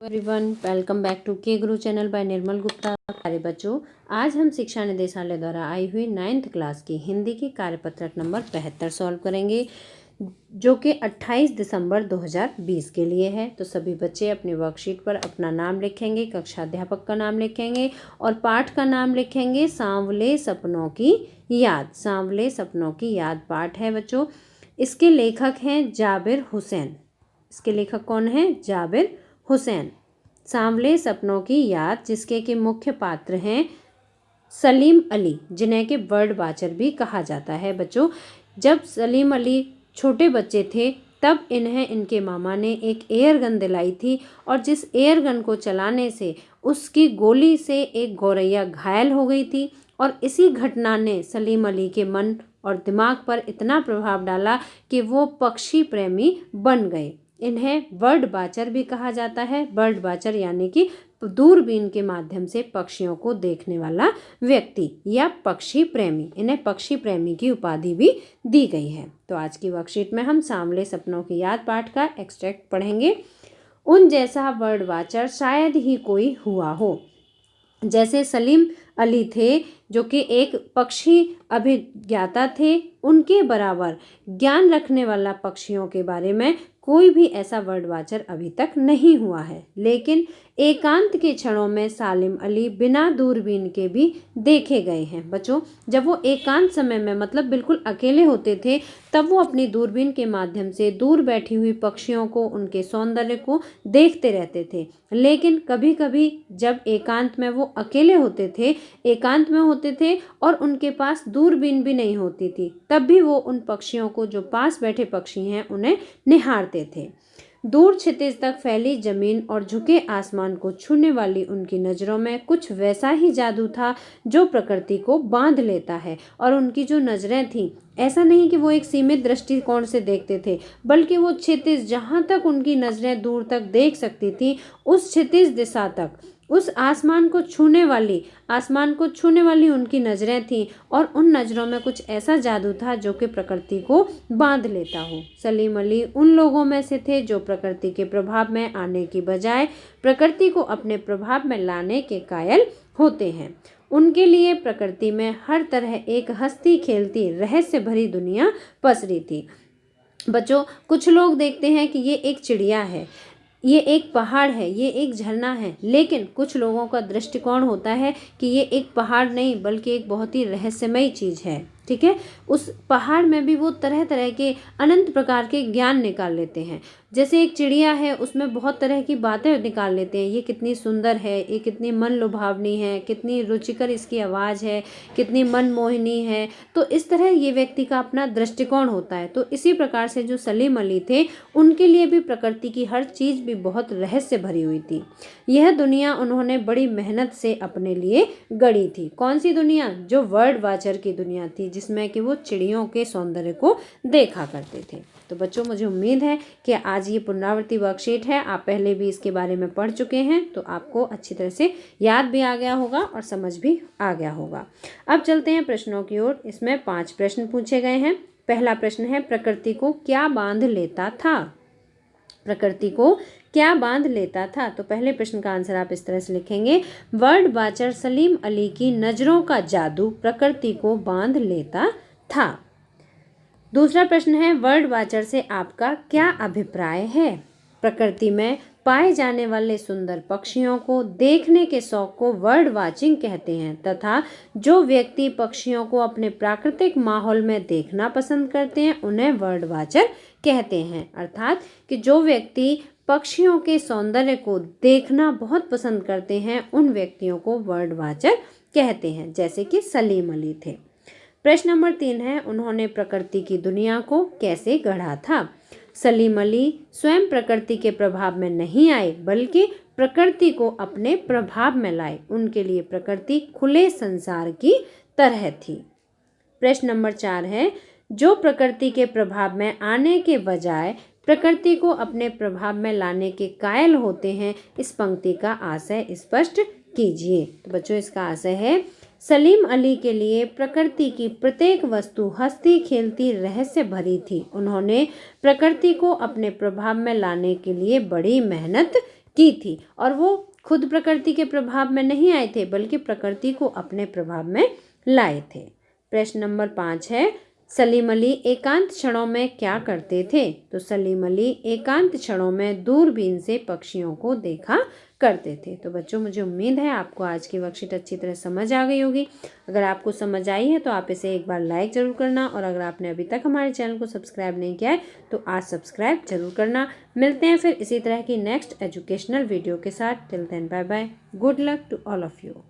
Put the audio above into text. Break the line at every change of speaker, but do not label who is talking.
Everyone, welcome back to के गुरु channel bye निर्मल गुप्ता। प्यारे बच्चों, आज हम शिक्षा निदेशालय द्वारा आई हुई 9th क्लास की हिंदी की कार्यपत्रक नंबर 75 सॉल्व करेंगे, जो कि 28 दिसंबर 2020 के लिए है। तो सभी बच्चे अपने वर्कशीट पर अपना नाम लिखेंगे, कक्षा अध्यापक का नाम लिखेंगे और पाठ का नाम लिखेंगे सांवले सपनों की याद। सांवले सपनों की याद पाठ है बच्चों। इसके लेखक हैं जाबिर हुसैन। इसके लेखक कौन है? जाबिर हुसैन। सांवले सपनों की याद, जिसके के मुख्य पात्र हैं सलीम अली, जिन्हें के वर्ड वाचर भी कहा जाता है बच्चों। जब सलीम अली छोटे बच्चे थे तब इन्हें इनके मामा ने एक एयर गन दिलाई थी, और जिस एयर गन को चलाने से उसकी गोली से एक गौरैया घायल हो गई थी, और इसी घटना ने सलीम अली के मन और दिमाग पर इतना प्रभाव डाला कि वो पक्षी प्रेमी बन गए। इन्हें बर्ड वाचर भी कहा जाता है। बर्ड वाचर यानी कि दूरबीन के माध्यम से पक्षियों को देखने वाला व्यक्ति या पक्षी प्रेमी। इन्हें पक्षी प्रेमी की उपाधि भी दी गई है। तो आज की वर्कशीट में हम सांवले सपनों की याद पाठ का एक्सट्रैक्ट पढ़ेंगे। उन जैसा बर्ड वाचर शायद ही कोई हुआ हो। जैसे सलीम अली थे, जो कि एक पक्षी अभिज्ञाता थे, उनके बराबर ज्ञान रखने वाला पक्षियों के बारे में कोई भी ऐसा बर्ड वाचर अभी तक नहीं हुआ है। लेकिन एकांत के क्षणों में सलीम अली बिना दूरबीन के भी देखे गए हैं बच्चों। जब वो एकांत समय में, मतलब बिल्कुल अकेले होते थे, तब वो अपनी दूरबीन के माध्यम से दूर बैठी हुई पक्षियों को, उनके सौंदर्य को देखते रहते थे। लेकिन कभी कभी जब एकांत में वो अकेले होते थे, एकांत में होते थे और उनके पास दूरबीन भी नहीं होती थी, तब भी वो उन पक्षियों को, जो पास बैठे पक्षी हैं, उन्हें निहारते थे। दूर क्षितिज तक फैली जमीन और झुके आसमान को छूने वाली उनकी नज़रों में कुछ वैसा ही जादू था जो प्रकृति को बांध लेता है। और उनकी जो नज़रें थीं, ऐसा नहीं कि वो एक सीमित दृष्टिकोण से देखते थे, बल्कि वो क्षितिज, जहाँ तक उनकी नज़रें दूर तक देख सकती थी, उस क्षितिज दिशा तक, उस आसमान को छूने वाली उनकी नज़रें थीं। और उन नज़रों में कुछ ऐसा जादू था जो कि प्रकृति को बांध लेता हो। सलीम अली उन लोगों में से थे जो प्रकृति के प्रभाव में आने की बजाय प्रकृति को अपने प्रभाव में लाने के कायल होते हैं। उनके लिए प्रकृति में हर तरह एक हंसती खेलती रहस्य भरी दुनिया पसरी थी बच्चों। कुछ लोग देखते हैं कि ये एक चिड़िया है, ये एक पहाड़ है, ये एक झरना है, लेकिन कुछ लोगों का दृष्टिकोण होता है कि ये एक पहाड़ नहीं, बल्कि एक बहुत ही रहस्यमयी चीज़ है। ठीक है, उस पहाड़ में भी वो तरह तरह के अनंत प्रकार के ज्ञान निकाल लेते हैं। जैसे एक चिड़िया है, उसमें बहुत तरह की बातें निकाल लेते हैं। ये कितनी सुंदर है, ये कितनी मन लुभावनी है, कितनी रुचिकर इसकी आवाज़ है, कितनी मनमोहिनी है। तो इस तरह ये व्यक्ति का अपना दृष्टिकोण होता है। तो इसी प्रकार से जो सलीम अली थे, उनके लिए भी प्रकृति की हर चीज़ भी बहुत रहस्य भरी हुई थी। यह दुनिया उन्होंने बड़ी मेहनत से अपने लिए गढ़ी थी। कौन सी दुनिया? जो वर्ड वाचर की दुनिया थी, जिसमें कि वो चिड़ियों के सौंदर्य को देखा करते थे। तो बच्चों, मुझे उम्मीद है कि आज ये पुनरावृत्ति वर्कशीट है, आप पहले भी इसके बारे में पढ़ चुके हैं, तो आपको अच्छी तरह से याद भी आ गया होगा और समझ भी आ गया होगा। अब चलते हैं प्रश्नों की ओर। इसमें 5 प्रश्न पूछे गए हैं। पहला प्रश्न है, प्रकृति को क्या बांध लेता था? प्रकृति को क्या बांध लेता था? तो पहले प्रश्न का आंसर आप इस तरह से लिखेंगे, वर्ड वाचर सलीम अली की नज़रों का जादू प्रकृति को बांध लेता था। दूसरा प्रश्न है, वर्ड वाचर से आपका क्या अभिप्राय है? प्रकृति में पाए जाने वाले सुंदर पक्षियों को देखने के शौक को वर्ड वाचिंग कहते हैं, तथा जो व्यक्ति पक्षियों को अपने प्राकृतिक माहौल में देखना पसंद करते हैं, उन्हें वर्ड वाचर कहते हैं। अर्थात कि जो व्यक्ति पक्षियों के सौंदर्य को देखना बहुत पसंद करते हैं, उन व्यक्तियों को वर्ड वाचर कहते हैं, जैसे कि सलीम अली थे। प्रश्न नंबर 3 है, उन्होंने प्रकृति की दुनिया को कैसे गढ़ा था? सलीम अली स्वयं प्रकृति के प्रभाव में नहीं आए, बल्कि प्रकृति को अपने प्रभाव में लाए। उनके लिए प्रकृति खुले संसार की तरह थी। प्रश्न नंबर 4 है, जो प्रकृति के प्रभाव में आने के बजाय प्रकृति को अपने प्रभाव में लाने के कायल होते हैं, इस पंक्ति का आशय स्पष्ट कीजिए। तो बच्चों, इसका आशय है, सलीम अली के लिए प्रकृति की प्रत्येक वस्तु हंसती खेलती रहस्य भरी थी। उन्होंने प्रकृति को अपने प्रभाव में लाने के लिए बड़ी मेहनत की थी और वो खुद प्रकृति के प्रभाव में नहीं आए थे बल्कि प्रकृति को अपने प्रभाव में लाए थे। प्रश्न नंबर 5 है, सलीम अली एकांत क्षणों में क्या करते थे? तो सलीम अली एकांत क्षणों में दूरबीन से पक्षियों को देखा करते थे। तो बच्चों, मुझे उम्मीद है आपको आज की वर्कशीट अच्छी तरह समझ आ गई होगी। अगर आपको समझ आई है तो आप इसे एक बार लाइक ज़रूर करना, और अगर आपने अभी तक हमारे चैनल को सब्सक्राइब नहीं किया है तो आज सब्सक्राइब जरूर करना। मिलते हैं फिर इसी तरह की नेक्स्ट एजुकेशनल वीडियो के साथ। Till then bye bye, good luck to all of you.